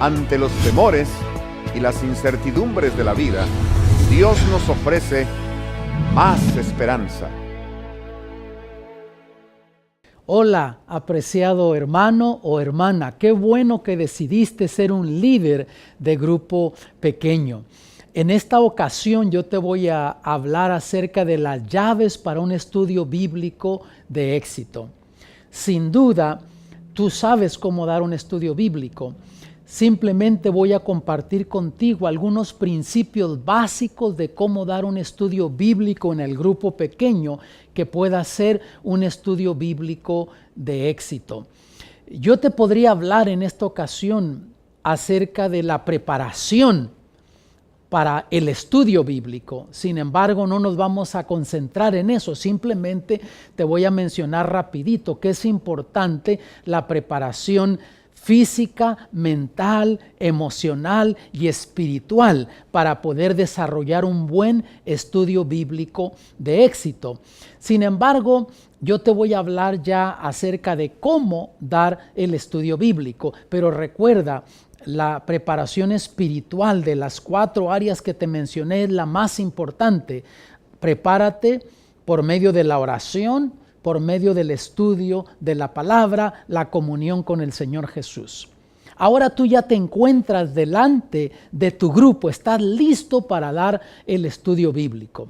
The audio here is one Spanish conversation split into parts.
Ante los temores y las incertidumbres de la vida, Dios nos ofrece más esperanza. Hola, apreciado hermano o hermana, qué bueno que decidiste ser un líder de grupo pequeño. En esta ocasión yo te voy a hablar acerca de las llaves para un estudio bíblico de éxito. Sin duda, tú sabes cómo dar un estudio bíblico. Simplemente voy a compartir contigo algunos principios básicos de cómo dar un estudio bíblico en el grupo pequeño que pueda ser un estudio bíblico de éxito. Yo te podría hablar en esta ocasión acerca de la preparación para el estudio bíblico. Sin embargo, no nos vamos a concentrar en eso. Simplemente te voy a mencionar rapidito que es importante la preparación física, mental, emocional y espiritual para poder desarrollar un buen estudio bíblico de éxito. Sin embargo, yo te voy a hablar ya acerca de cómo dar el estudio bíblico, pero recuerda, la preparación espiritual de las 4 áreas que te mencioné es la más importante. Prepárate por medio de la oración, por medio del estudio de la palabra, la comunión con el Señor Jesús. Ahora tú ya te encuentras delante de tu grupo, estás listo para dar el estudio bíblico.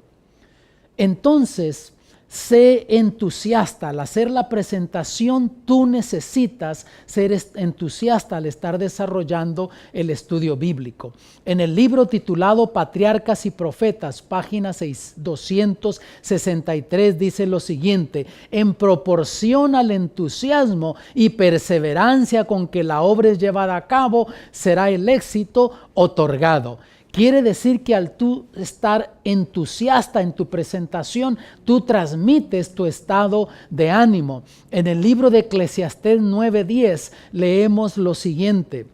Entonces, sé entusiasta. Al hacer la presentación, tú necesitas ser entusiasta al estar desarrollando el estudio bíblico. En el libro titulado Patriarcas y Profetas, página 263, dice lo siguiente: en proporción al entusiasmo y perseverancia con que la obra es llevada a cabo, será el éxito otorgado. Quiere decir que al tú estar entusiasta en tu presentación, tú transmites tu estado de ánimo. En el libro de Eclesiastés 9:10 leemos lo siguiente: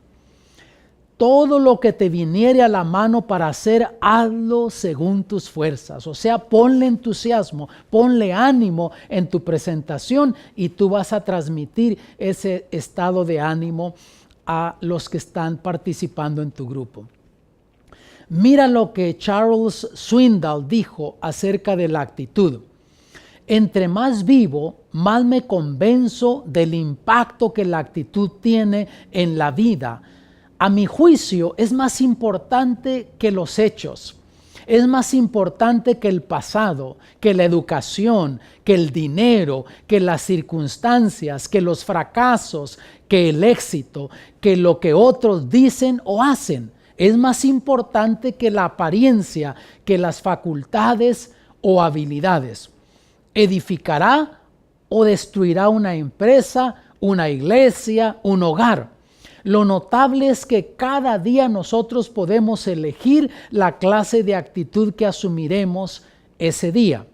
todo lo que te viniere a la mano para hacer, hazlo según tus fuerzas. O sea, ponle entusiasmo, ponle ánimo en tu presentación y tú vas a transmitir ese estado de ánimo a los que están participando en tu grupo. Mira lo que Charles Swindoll dijo acerca de la actitud. Entre más vivo, más me convenzo del impacto que la actitud tiene en la vida. A mi juicio, es más importante que los hechos. Es más importante que el pasado, que la educación, que el dinero, que las circunstancias, que los fracasos, que el éxito, que lo que otros dicen o hacen. Es más importante que la apariencia, que las facultades o habilidades. Edificará o destruirá una empresa, una iglesia, un hogar. Lo notable es que cada día nosotros podemos elegir la clase de actitud que asumiremos ese día.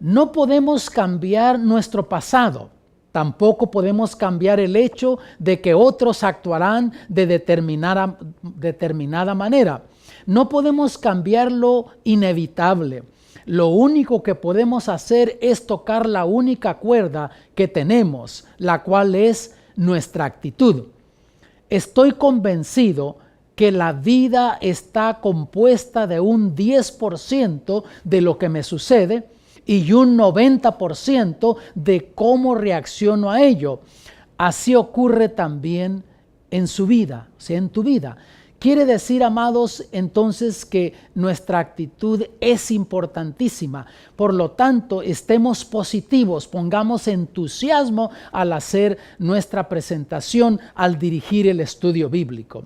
No podemos cambiar nuestro pasado. Tampoco podemos cambiar el hecho de que otros actuarán de determinada manera. No podemos cambiar lo inevitable. Lo único que podemos hacer es tocar la única cuerda que tenemos, la cual es nuestra actitud. Estoy convencido que la vida está compuesta de un 10% de lo que me sucede y un 90% de cómo reacciono a ello. Así ocurre también en su vida, o sea, en tu vida. Quiere decir, amados, entonces que nuestra actitud es importantísima. Por lo tanto, estemos positivos, pongamos entusiasmo al hacer nuestra presentación, al dirigir el estudio bíblico.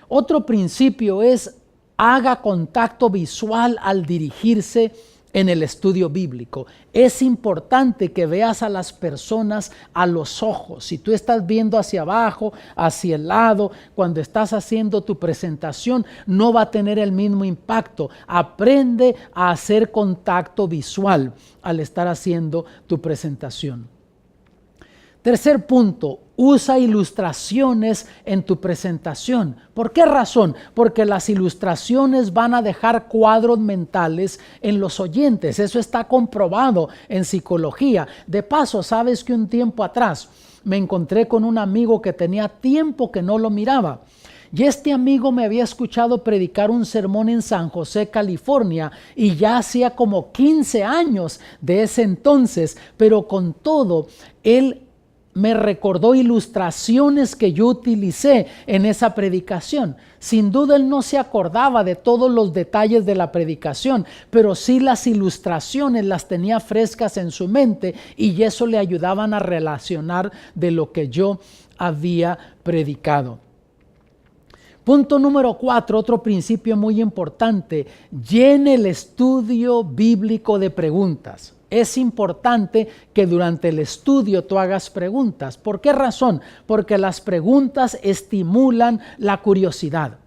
Otro principio es: haga contacto visual al dirigirse en el estudio bíblico. Es importante que veas a las personas a los ojos. Si tú estás viendo hacia abajo, hacia el lado, cuando estás haciendo tu presentación, no va a tener el mismo impacto. Aprende a hacer contacto visual al estar haciendo tu presentación. Tercer punto, usa ilustraciones en tu presentación. ¿Por qué razón? Porque las ilustraciones van a dejar cuadros mentales en los oyentes. Eso está comprobado en psicología. De paso, sabes que un tiempo atrás me encontré con un amigo que tenía tiempo que no lo miraba. Y este amigo me había escuchado predicar un sermón en San José, California, y ya hacía como 15 años de ese entonces, pero con todo, él me recordó ilustraciones que yo utilicé en esa predicación. Sin duda él no se acordaba de todos los detalles de la predicación, pero sí las ilustraciones las tenía frescas en su mente y eso le ayudaban a relacionar de lo que yo había predicado. Punto número 4, otro principio muy importante, llene el estudio bíblico de preguntas. Es importante que durante el estudio tú hagas preguntas. ¿Por qué razón? Porque las preguntas estimulan la curiosidad.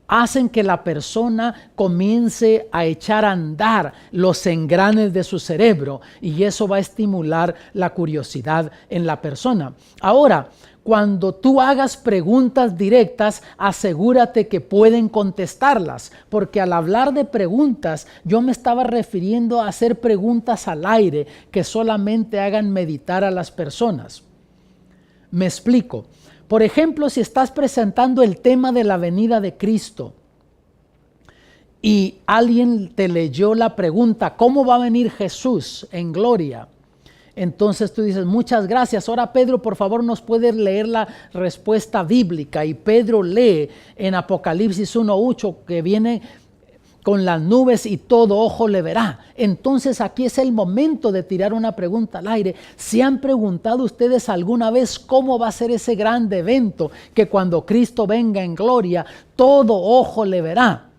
Hacen que la persona comience a echar a andar los engranes de su cerebro y eso va a estimular la curiosidad en la persona. Ahora, cuando tú hagas preguntas directas, asegúrate que pueden contestarlas, porque al hablar de preguntas, yo me estaba refiriendo a hacer preguntas al aire que solamente hagan meditar a las personas. Me explico. Por ejemplo, si estás presentando el tema de la venida de Cristo y alguien te leyó la pregunta, ¿cómo va a venir Jesús en gloria? Entonces tú dices, muchas gracias. Ahora Pedro, por favor, nos puedes leer la respuesta bíblica. Y Pedro lee en Apocalipsis 1:8 que viene con las nubes y todo ojo le verá. Entonces aquí es el momento de tirar una pregunta al aire. ¿Se han preguntado ustedes alguna vez cómo va a ser ese grande evento que cuando Cristo venga en gloria, todo ojo le verá?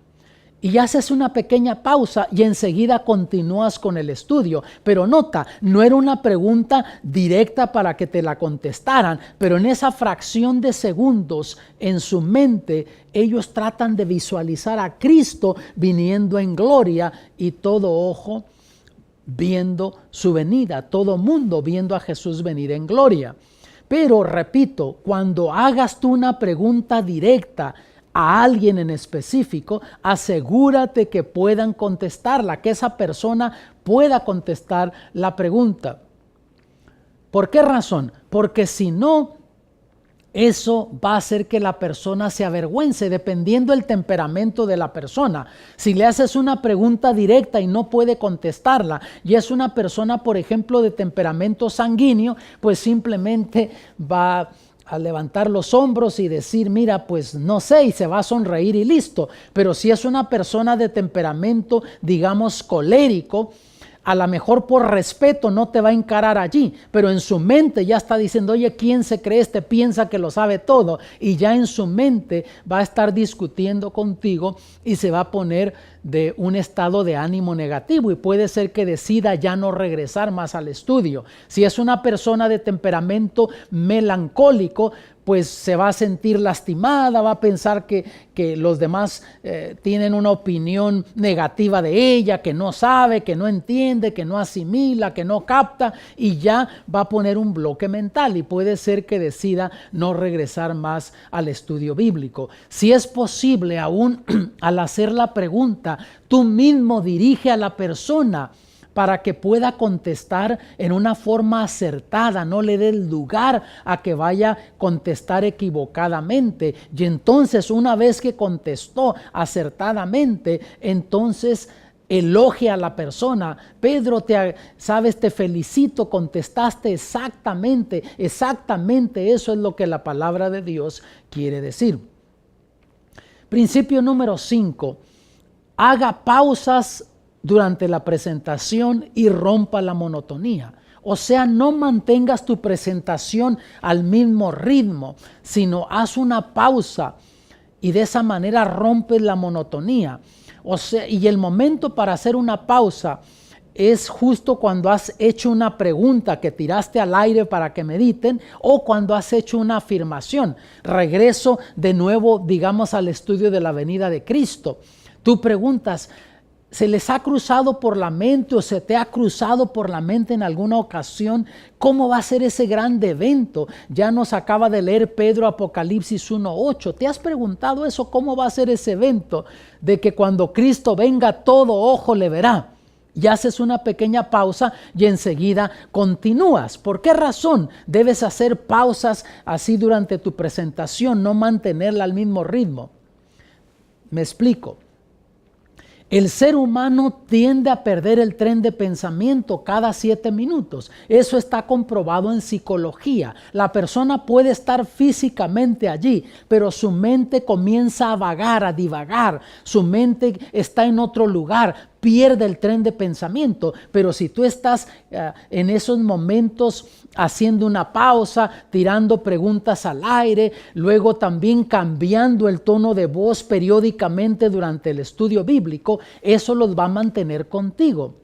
Y haces una pequeña pausa y enseguida continúas con el estudio. Pero nota, no era una pregunta directa para que te la contestaran, pero en esa fracción de segundos en su mente ellos tratan de visualizar a Cristo viniendo en gloria y todo ojo viendo su venida, todo mundo viendo a Jesús venir en gloria. Pero repito, cuando hagas tú una pregunta directa a alguien en específico, asegúrate que puedan contestarla, que esa persona pueda contestar la pregunta. ¿Por qué razón? Porque si no, eso va a hacer que la persona se avergüence, dependiendo del temperamento de la persona. Si le haces una pregunta directa y no puede contestarla, y es una persona, por ejemplo, de temperamento sanguíneo, pues simplemente va a levantar los hombros y decir, mira, pues no sé, y se va a sonreír y listo. Pero si es una persona de temperamento, digamos, colérico, a lo mejor por respeto no te va a encarar allí, pero en su mente ya está diciendo, oye, ¿quién se cree este? Piensa que lo sabe todo, y ya en su mente va a estar discutiendo contigo y se va a poner de un estado de ánimo negativo y puede ser que decida ya no regresar más al estudio. Si es una persona de temperamento melancólico, pues se va a sentir lastimada, va a pensar que los demás tienen una opinión negativa de ella, que no sabe, que no entiende, que no asimila, que no capta, y ya va a poner un bloque mental y puede ser que decida no regresar más al estudio bíblico. Si es posible, aún al hacer la pregunta, tú mismo dirige a la persona para que pueda contestar en una forma acertada, no le dé lugar a que vaya a contestar equivocadamente. Y entonces, una vez que contestó acertadamente, entonces elogia a la persona. Pedro, te felicito, contestaste exactamente eso es lo que la palabra de Dios quiere decir. Principio número 5, haga pausas durante la presentación y rompa la monotonía. O sea, no mantengas tu presentación al mismo ritmo, sino haz una pausa y de esa manera rompes la monotonía. O sea, y el momento para hacer una pausa es justo cuando has hecho una pregunta que tiraste al aire para que mediten, o cuando has hecho una afirmación. Regreso de nuevo, digamos, al estudio de la venida de Cristo. Tú preguntas, ¿Se les ha cruzado por la mente o se te ha cruzado por la mente en alguna ocasión cómo va a ser ese grande evento? Ya nos acaba de leer Pedro Apocalipsis 1:8. ¿Te has preguntado eso? ¿Cómo va a ser ese evento de que cuando Cristo venga todo ojo le verá? Y haces una pequeña pausa y enseguida continúas. ¿Por qué razón debes hacer pausas así durante tu presentación, no mantenerla al mismo ritmo? Me explico. El ser humano tiende a perder el tren de pensamiento cada 7 minutos. Eso está comprobado en psicología. La persona puede estar físicamente allí, pero su mente comienza a vagar, a divagar. Su mente está en otro lugar, pierde el tren de pensamiento. Pero si tú estás en esos momentos haciendo una pausa, tirando preguntas al aire, luego también cambiando el tono de voz periódicamente durante el estudio bíblico, eso los va a mantener contigo.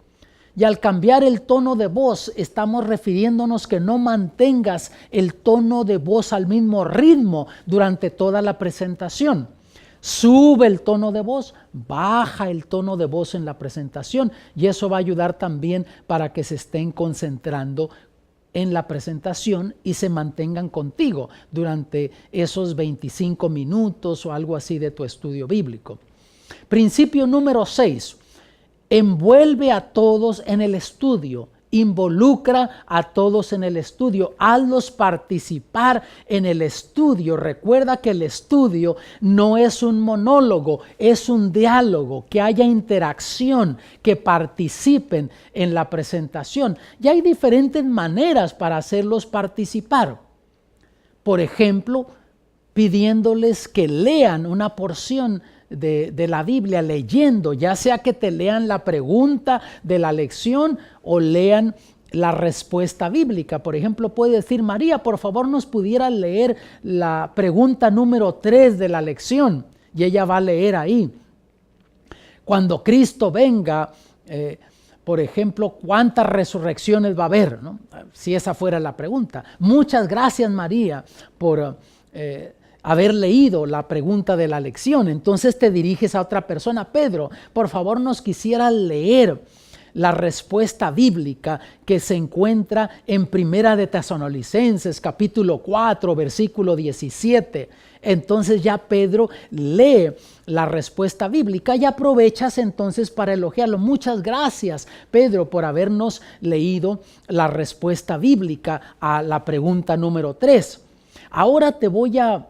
Y al cambiar el tono de voz, estamos refiriéndonos que no mantengas el tono de voz al mismo ritmo durante toda la presentación. Sube el tono de voz, baja el tono de voz en la presentación, y eso va a ayudar también para que se estén concentrando en la presentación y se mantengan contigo durante esos 25 minutos o algo así de tu estudio bíblico. Principio número 6. Envuelve a todos en el estudio. Involucra a todos en el estudio. Hazlos participar en el estudio. Recuerda que el estudio no es un monólogo, es un diálogo, que haya interacción, que participen en la presentación. Y hay diferentes maneras para hacerlos participar. Por ejemplo, pidiéndoles que lean una porción de la Biblia, leyendo, ya sea que te lean la pregunta de la lección o lean la respuesta bíblica. Por ejemplo, puede decir: María, por favor nos pudiera leer la pregunta número 3 de la lección, y ella va a leer ahí. Cuando Cristo venga, por ejemplo, ¿cuántas resurrecciones va a haber, ¿no? Si esa fuera la pregunta. Muchas gracias, María, por haber leído la pregunta de la lección. Entonces te diriges a otra persona: Pedro, por favor nos quisiera leer la respuesta bíblica que se encuentra en Primera de Tesalonicenses, capítulo 4, versículo 17. Entonces ya Pedro lee la respuesta bíblica y aprovechas entonces para elogiarlo. Muchas gracias, Pedro, por habernos leído la respuesta bíblica a la pregunta número 3. Ahora te voy a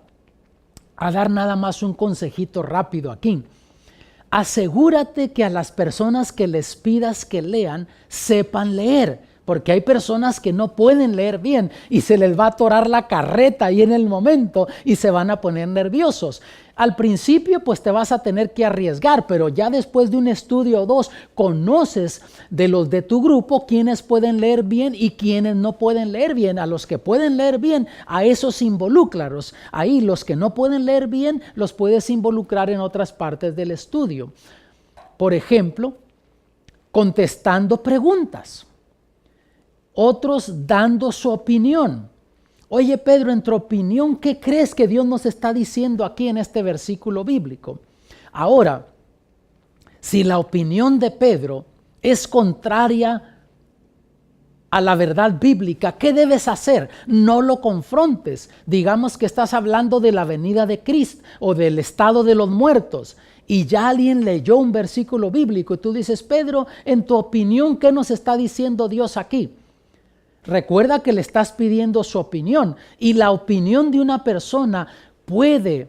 dar nada más un consejito rápido aquí. Asegúrate que a las personas que les pidas que lean, sepan leer. Porque hay personas que no pueden leer bien y se les va a atorar la carreta ahí en el momento y se van a poner nerviosos. Al principio pues te vas a tener que arriesgar, pero ya después de un estudio o dos conoces de los de tu grupo quiénes pueden leer bien y quiénes no pueden leer bien. A los que pueden leer bien, a esos involúcralos. Ahí los que no pueden leer bien los puedes involucrar en otras partes del estudio. Por ejemplo, contestando preguntas. Otros dando su opinión. Oye, Pedro, en tu opinión, ¿qué crees que Dios nos está diciendo aquí en este versículo bíblico? Ahora, si la opinión de Pedro es contraria a la verdad bíblica, ¿qué debes hacer? No lo confrontes. Digamos que estás hablando de la venida de Cristo o del estado de los muertos, y ya alguien leyó un versículo bíblico y tú dices: Pedro, en tu opinión, ¿qué nos está diciendo Dios aquí? Recuerda que le estás pidiendo su opinión, y la opinión de una persona puede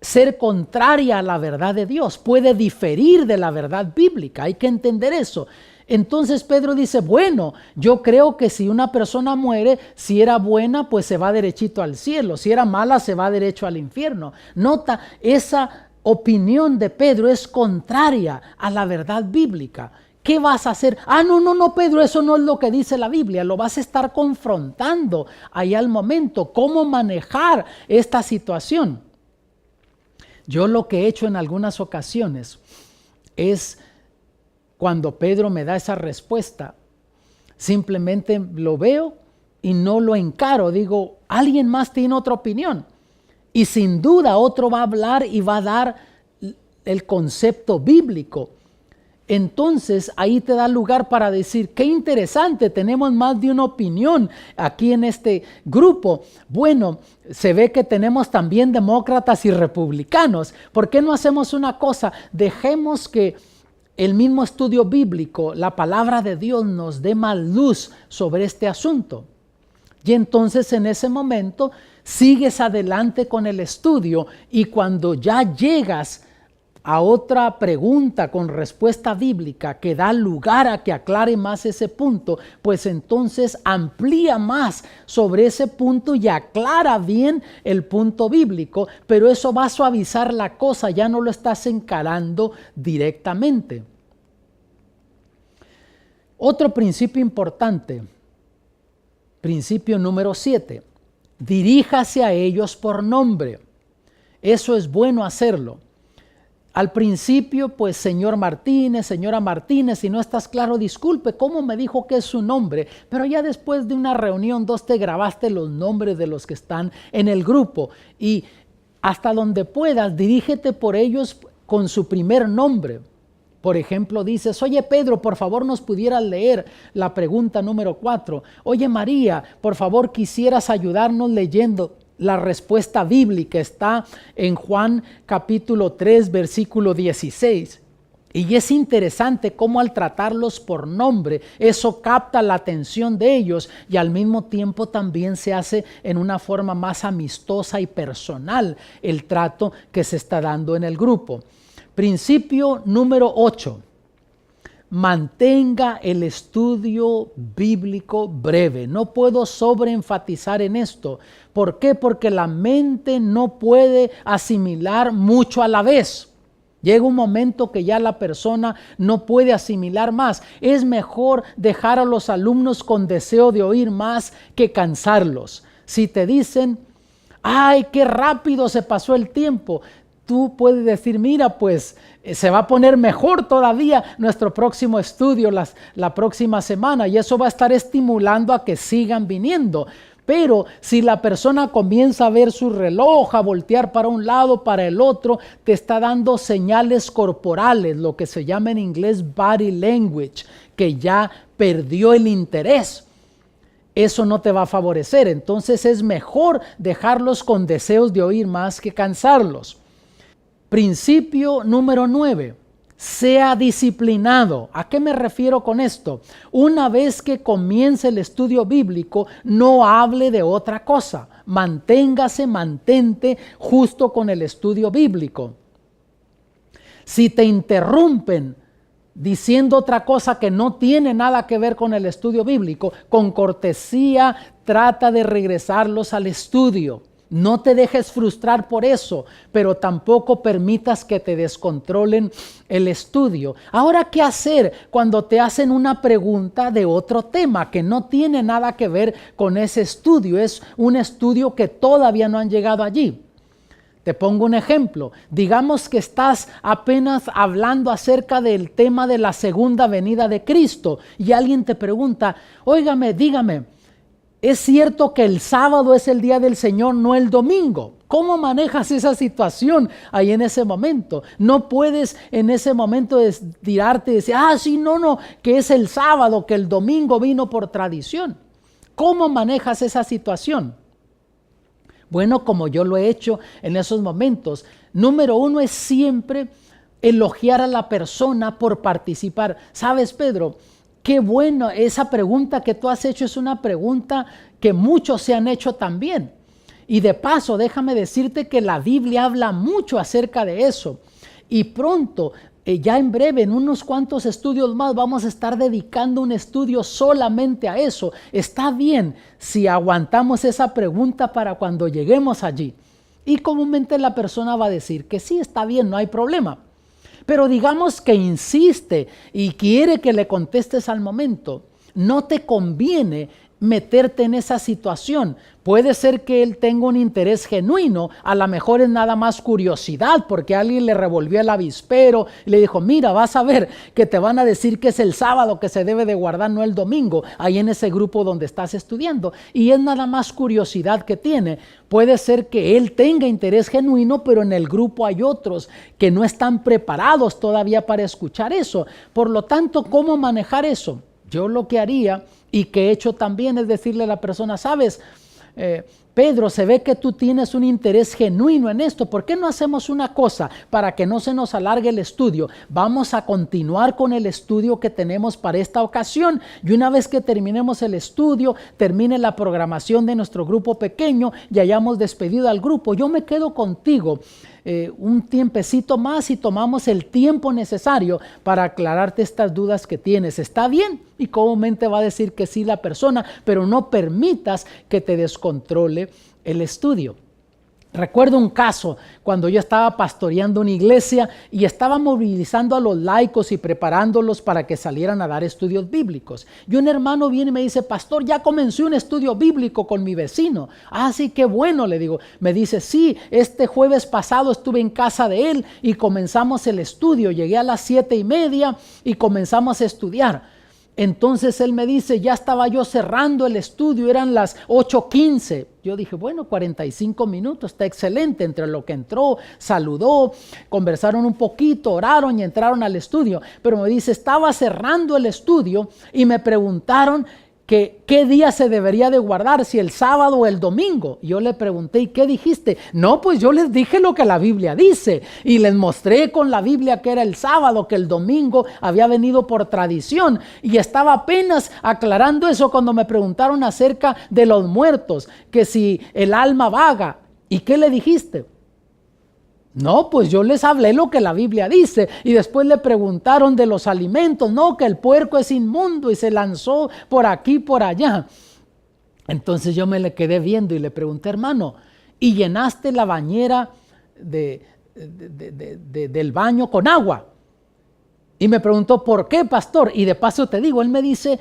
ser contraria a la verdad de Dios, puede diferir de la verdad bíblica. Hay que entender eso. Entonces Pedro dice: bueno, yo creo que si una persona muere, si era buena, pues se va derechito al cielo, si era mala, se va derecho al infierno. Nota, esa opinión de Pedro es contraria a la verdad bíblica. ¿Qué vas a hacer? No, Pedro, eso no es lo que dice la Biblia. Lo vas a estar confrontando ahí al momento. ¿Cómo manejar esta situación? Yo lo que he hecho en algunas ocasiones es, cuando Pedro me da esa respuesta, simplemente lo veo y no lo encaro. Digo: alguien más tiene otra opinión. Y sin duda otro va a hablar y va a dar el concepto bíblico entonces ahí te da lugar para decir, qué interesante, tenemos más de una opinión aquí en este grupo. Bueno, se ve que tenemos también demócratas y republicanos. ¿Por qué no hacemos una cosa? Dejemos que el mismo estudio bíblico, la palabra de Dios, nos dé más luz sobre este asunto. Y entonces en ese momento sigues adelante con el estudio, y cuando ya llegas a otra pregunta con respuesta bíblica que da lugar a que aclare más ese punto, pues entonces amplía más sobre ese punto y aclara bien el punto bíblico, pero eso va a suavizar la cosa, ya no lo estás encarando directamente. Otro principio importante, principio número 7, diríjase a ellos por nombre. Eso es bueno hacerlo. Al principio, pues, señor Martínez, señora Martínez, si no estás claro, disculpe, ¿cómo me dijo que es su nombre? Pero ya después de una reunión, 2, te grabaste los nombres de los que están en el grupo, y hasta donde puedas, dirígete por ellos con su primer nombre. Por ejemplo, dices, oye Pedro, por favor nos pudieras leer la pregunta número 4. Oye María, por favor quisieras ayudarnos leyendo la respuesta bíblica. Está en Juan capítulo 3, versículo 16. Y es interesante cómo al tratarlos por nombre, eso capta la atención de ellos, y al mismo tiempo también se hace en una forma más amistosa y personal el trato que se está dando en el grupo. Principio número 8. Mantenga el estudio bíblico breve. No puedo sobreenfatizar en esto. ¿Por qué? Porque la mente no puede asimilar mucho a la vez. Llega un momento que ya la persona no puede asimilar más. Es mejor dejar a los alumnos con deseo de oír más que cansarlos. Si te dicen, ¡ay, qué rápido se pasó el tiempo!, tú puedes decir, mira, pues se va a poner mejor todavía nuestro próximo estudio la próxima semana, y eso va a estar estimulando a que sigan viniendo. Pero si la persona comienza a ver su reloj, a voltear para un lado, para el otro, te está dando señales corporales, lo que se llama en inglés body language, que ya perdió el interés. Eso no te va a favorecer. Entonces es mejor dejarlos con deseos de oír más que cansarlos. Principio número 9. Sea disciplinado. ¿A qué me refiero con esto? Una vez que comience el estudio bíblico, no hable de otra cosa. Mantente justo con el estudio bíblico. Si te interrumpen diciendo otra cosa que no tiene nada que ver con el estudio bíblico, con cortesía trata de regresarlos al estudio. No te dejes frustrar por eso, pero tampoco permitas que te descontrolen el estudio. Ahora, ¿qué hacer cuando te hacen una pregunta de otro tema que no tiene nada que ver con ese estudio? Es un estudio que todavía no han llegado allí. Te pongo un ejemplo. Digamos que estás apenas hablando acerca del tema de la segunda venida de Cristo y alguien te pregunta, óigame, dígame, ¿es cierto que el sábado es el día del Señor, no el domingo? ¿Cómo manejas esa situación ahí en ese momento? No puedes en ese momento tirarte y decir, sí, no, que es el sábado, que el domingo vino por tradición. ¿Cómo manejas esa situación? Bueno, como yo lo he hecho en esos momentos, número 1 es siempre elogiar a la persona por participar. ¿Sabes, Pedro? Qué bueno, esa pregunta que tú has hecho es una pregunta que muchos se han hecho también. Y de paso, déjame decirte que la Biblia habla mucho acerca de eso. Y pronto, ya en breve, en unos cuantos estudios más, vamos a estar dedicando un estudio solamente a eso. Está bien si aguantamos esa pregunta para cuando lleguemos allí. Y comúnmente la persona va a decir que sí, está bien, no hay problema. Pero digamos que insiste y quiere que le contestes al momento. No te conviene meterte en esa situación. Puede ser que él tenga un interés genuino, a lo mejor es nada más curiosidad porque alguien le revolvió el avispero y le dijo, mira, vas a ver que te van a decir que es el sábado que se debe de guardar, no el domingo, ahí en ese grupo donde estás estudiando, y es nada más curiosidad que tiene. Puede ser que él tenga interés genuino, pero en el grupo hay otros que no están preparados todavía para escuchar eso. Por lo tanto, ¿cómo manejar eso? Yo lo que haría y que he hecho también es decirle a la persona, sabes, Pedro, se ve que tú tienes un interés genuino en esto. ¿Por qué no hacemos una cosa para que no se nos alargue el estudio? Vamos a continuar con el estudio que tenemos para esta ocasión, y una vez que terminemos el estudio, termine la programación de nuestro grupo pequeño y hayamos despedido al grupo, yo me quedo contigo un tiempecito más y tomamos el tiempo necesario para aclararte estas dudas que tienes. ¿Está bien? Y comúnmente va a decir que sí la persona, pero no permitas que te descontrole el estudio. Recuerdo un caso cuando yo estaba pastoreando una iglesia y estaba movilizando a los laicos y preparándolos para que salieran a dar estudios bíblicos. Y un hermano viene y me dice, pastor, ya comencé un estudio bíblico con mi vecino. Ah, sí, qué bueno, le digo. Me dice, sí, este jueves pasado estuve en casa de él y comenzamos el estudio. Llegué a las 7:30 y comenzamos a estudiar. Entonces él me dice, ya estaba yo cerrando el estudio, eran las 8:15. Yo dije, bueno, 45 minutos, está excelente. Entre lo que entró, saludó, conversaron un poquito, oraron y entraron al estudio. Pero me dice, estaba cerrando el estudio y me preguntaron que qué día se debería de guardar, si el sábado o el domingo. Y yo le pregunté, ¿y qué dijiste? No, pues yo les dije lo que la Biblia dice y les mostré con la Biblia que era el sábado, que el domingo había venido por tradición, y estaba apenas aclarando eso cuando me preguntaron acerca de los muertos, que si el alma vaga. ¿Y qué le dijiste? No, pues yo les hablé lo que la Biblia dice. Y después le preguntaron de los alimentos. No, que el puerco es inmundo y se lanzó por aquí, por allá. Entonces yo me le quedé viendo y le pregunté, hermano, ¿y llenaste la bañera del baño con agua? Y me preguntó, ¿por qué, pastor? Y de paso te digo, él me dice,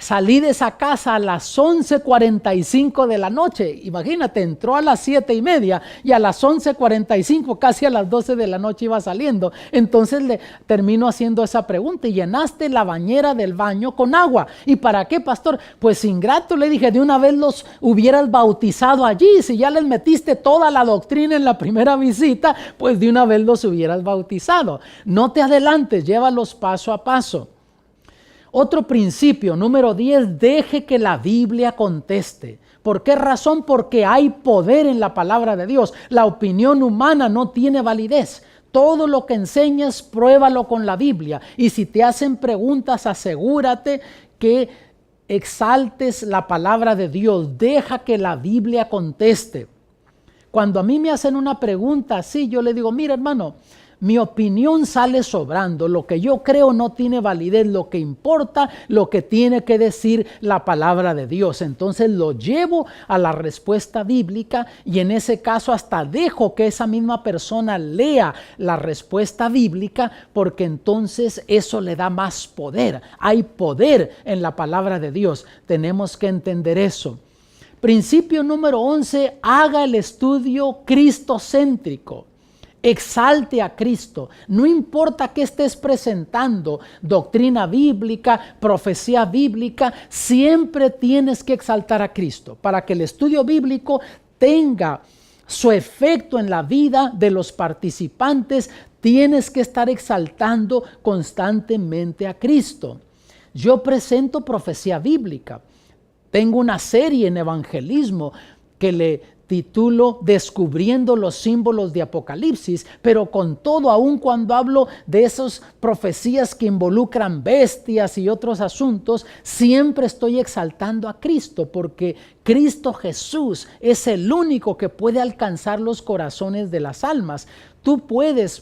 salí de esa casa a las 11:45 de la noche. Imagínate, entró a las 7:30 y a las 11:45, casi a las 12 de la noche iba saliendo. Entonces le termino haciendo esa pregunta, y llenaste la bañera del baño con agua. ¿Y para qué, pastor? Pues ingrato, le dije, de una vez los hubieras bautizado allí. Si ya les metiste toda la doctrina en la primera visita, pues de una vez los hubieras bautizado. No te adelantes, llévalos paso a paso. Otro principio, número 10, deje que la Biblia conteste. ¿Por qué razón? Porque hay poder en la palabra de Dios. La opinión humana no tiene validez. Todo lo que enseñas, pruébalo con la Biblia. Y si te hacen preguntas, asegúrate que exaltes la palabra de Dios. Deja que la Biblia conteste. Cuando a mí me hacen una pregunta así, yo le digo, mira, hermano, mi opinión sale sobrando, lo que yo creo no tiene validez, lo que importa, lo que tiene que decir la palabra de Dios. Entonces lo llevo a la respuesta bíblica, y en ese caso hasta dejo que esa misma persona lea la respuesta bíblica, porque entonces eso le da más poder. Hay poder en la palabra de Dios, tenemos que entender eso. Principio número 11, haga el estudio cristocéntrico. Exalte a Cristo, no importa qué estés presentando, doctrina bíblica, profecía bíblica, siempre tienes que exaltar a Cristo para que el estudio bíblico tenga su efecto en la vida de los participantes. Tienes que estar exaltando constantemente a Cristo. Yo presento profecía bíblica, tengo una serie en evangelismo que le titulo Descubriendo los símbolos de Apocalipsis, pero con todo, aun cuando hablo de esas profecías que involucran bestias y otros asuntos, siempre estoy exaltando a Cristo, porque Cristo Jesús es el único que puede alcanzar los corazones de las almas. Tú puedes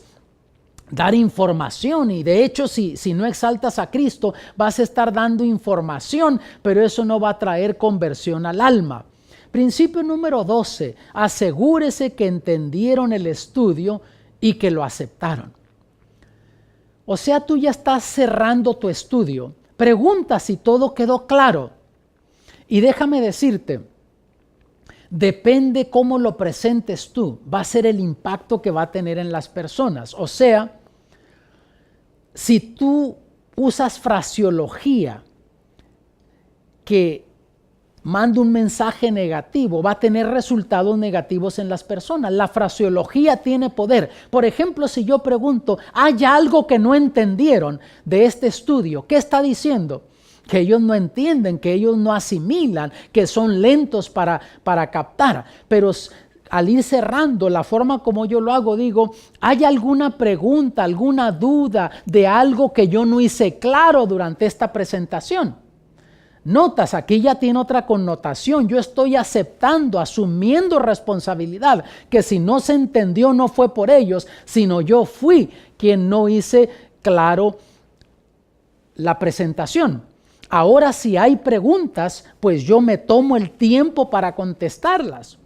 dar información, y de hecho si no exaltas a Cristo, vas a estar dando información, pero eso no va a traer conversión al alma. Principio número 12, asegúrese que entendieron el estudio y que lo aceptaron. O sea, tú ya estás cerrando tu estudio. Pregunta si todo quedó claro. Y déjame decirte, depende cómo lo presentes tú, va a ser el impacto que va a tener en las personas. O sea, si tú usas fraseología que manda un mensaje negativo, va a tener resultados negativos en las personas. La fraseología tiene poder. Por ejemplo, si yo pregunto, ¿hay algo que no entendieron de este estudio? ¿Qué está diciendo? Que ellos no entienden, que ellos no asimilan, que son lentos para captar. Pero al ir cerrando, la forma como yo lo hago, digo, ¿hay alguna pregunta, alguna duda de algo que yo no hice claro durante esta presentación? Notas, aquí ya tiene otra connotación. Yo estoy aceptando, asumiendo responsabilidad, que si no se entendió no fue por ellos, sino yo fui quien no hice claro la presentación. Ahora, si hay preguntas, pues yo me tomo el tiempo para contestarlas.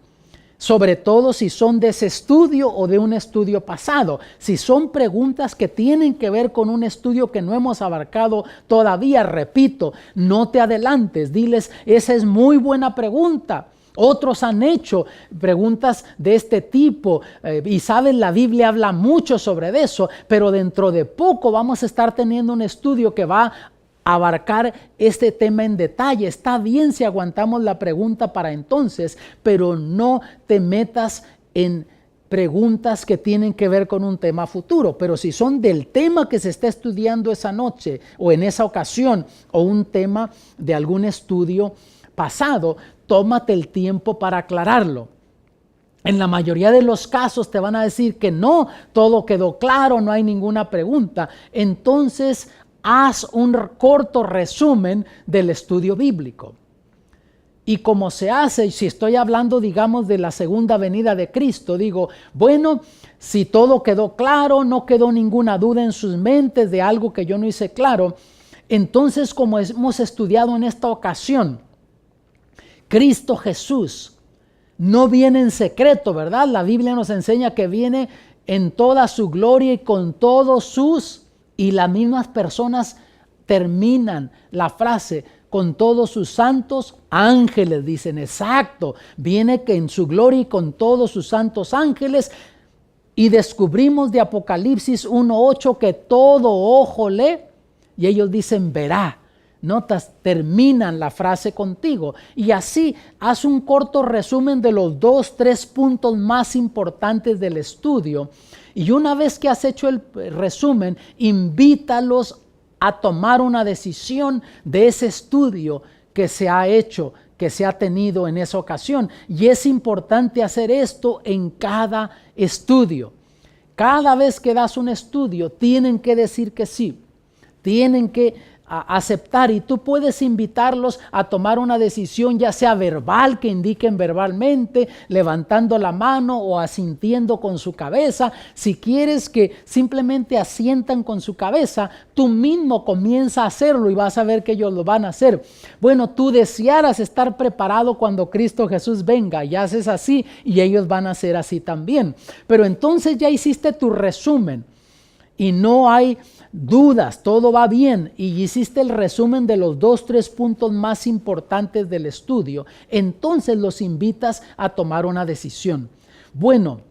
Sobre todo si son de ese estudio o de un estudio pasado. Si son preguntas que tienen que ver con un estudio que no hemos abarcado todavía, repito, no te adelantes, diles, esa es muy buena pregunta. Otros han hecho preguntas de este tipo y saben, la Biblia habla mucho sobre eso, pero dentro de poco vamos a estar teniendo un estudio que va a abarcar este tema en detalle. Está bien si aguantamos la pregunta para entonces, pero no te metas en preguntas que tienen que ver con un tema futuro. Pero si son del tema que se está estudiando esa noche o en esa ocasión, o un tema de algún estudio pasado, tómate el tiempo para aclararlo. En la mayoría de los casos te van a decir que no, todo quedó claro, no hay ninguna pregunta. Entonces, haz un corto resumen del estudio bíblico. Y como se hace, si estoy hablando, digamos, de la segunda venida de Cristo, digo, bueno, si todo quedó claro, no quedó ninguna duda en sus mentes de algo que yo no hice claro, entonces, como hemos estudiado en esta ocasión, Cristo Jesús no viene en secreto, ¿verdad? La Biblia nos enseña que viene en toda su gloria y con todos sus... Y las mismas personas terminan la frase con todos sus santos ángeles, dicen, exacto, viene que en su gloria y con todos sus santos ángeles. Y descubrimos de Apocalipsis 1:8 que todo ojo lee, y ellos dicen verá. Notas, terminan la frase contigo. Y así haz un corto resumen de los 2-3 puntos más importantes del estudio. Y una vez que has hecho el resumen, invítalos a tomar una decisión de ese estudio que se ha hecho, que se ha tenido en esa ocasión. Y es importante hacer esto en cada estudio. Cada vez que das un estudio, tienen que decir que sí. Tienen que aceptar, y tú puedes invitarlos a tomar una decisión, ya sea verbal, que indiquen verbalmente, levantando la mano o asintiendo con su cabeza. Si quieres que simplemente asientan con su cabeza, tú mismo comienza a hacerlo y vas a ver que ellos lo van a hacer. Bueno, tú desearas estar preparado cuando Cristo Jesús venga, y haces así y ellos van a hacer así también. Pero entonces ya hiciste tu resumen y no hay dudas, todo va bien, y hiciste el resumen de los 2-3 puntos más importantes del estudio, entonces los invitas a tomar una decisión. Bueno,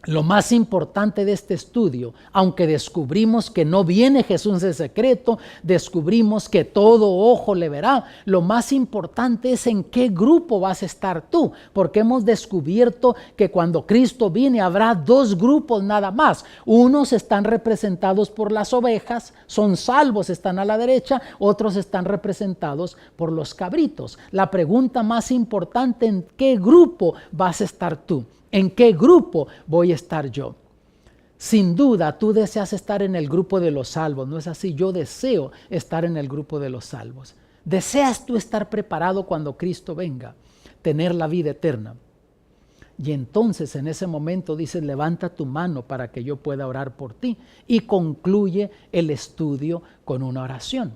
lo más importante de este estudio, aunque descubrimos que no viene Jesús en secreto, descubrimos que todo ojo le verá, lo más importante es en qué grupo vas a estar tú, porque hemos descubierto que cuando Cristo viene habrá 2 grupos nada más. Unos están representados por las ovejas, son salvos, están a la derecha, otros están representados por los cabritos. La pregunta más importante, ¿en qué grupo vas a estar tú? ¿En qué grupo voy a estar yo? Sin duda, tú deseas estar en el grupo de los salvos, ¿no es así? Yo deseo estar en el grupo de los salvos. ¿Deseas tú estar preparado cuando Cristo venga? Tener la vida eterna. Y entonces en ese momento dices, levanta tu mano para que yo pueda orar por ti. Y concluye el estudio con una oración.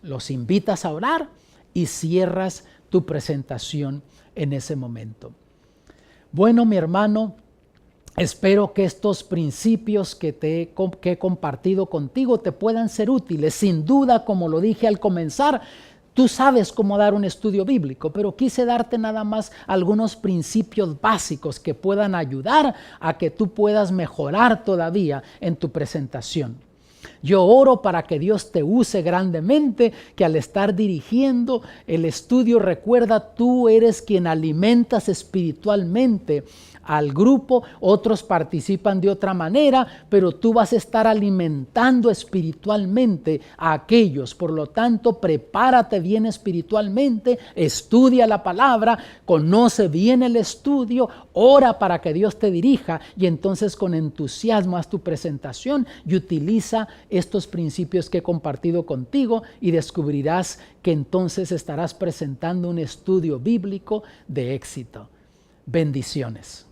Los invitas a orar y cierras tu presentación en ese momento. Bueno, mi hermano, espero que estos principios que he compartido contigo te puedan ser útiles. Sin duda, como lo dije al comenzar, Tú sabes cómo dar un estudio bíblico, pero quise darte nada más algunos principios básicos que puedan ayudar a que tú puedas mejorar todavía en tu presentación. Yo oro para que Dios te use grandemente, que al estar dirigiendo el estudio, recuerda, tú eres quien alimentas espiritualmente al grupo, otros participan de otra manera, pero tú vas a estar alimentando espiritualmente a aquellos. Por lo tanto, prepárate bien espiritualmente, estudia la palabra, conoce bien el estudio, ora para que Dios te dirija y entonces con entusiasmo haz tu presentación y utiliza estos principios que he compartido contigo y descubrirás que entonces estarás presentando un estudio bíblico de éxito. Bendiciones.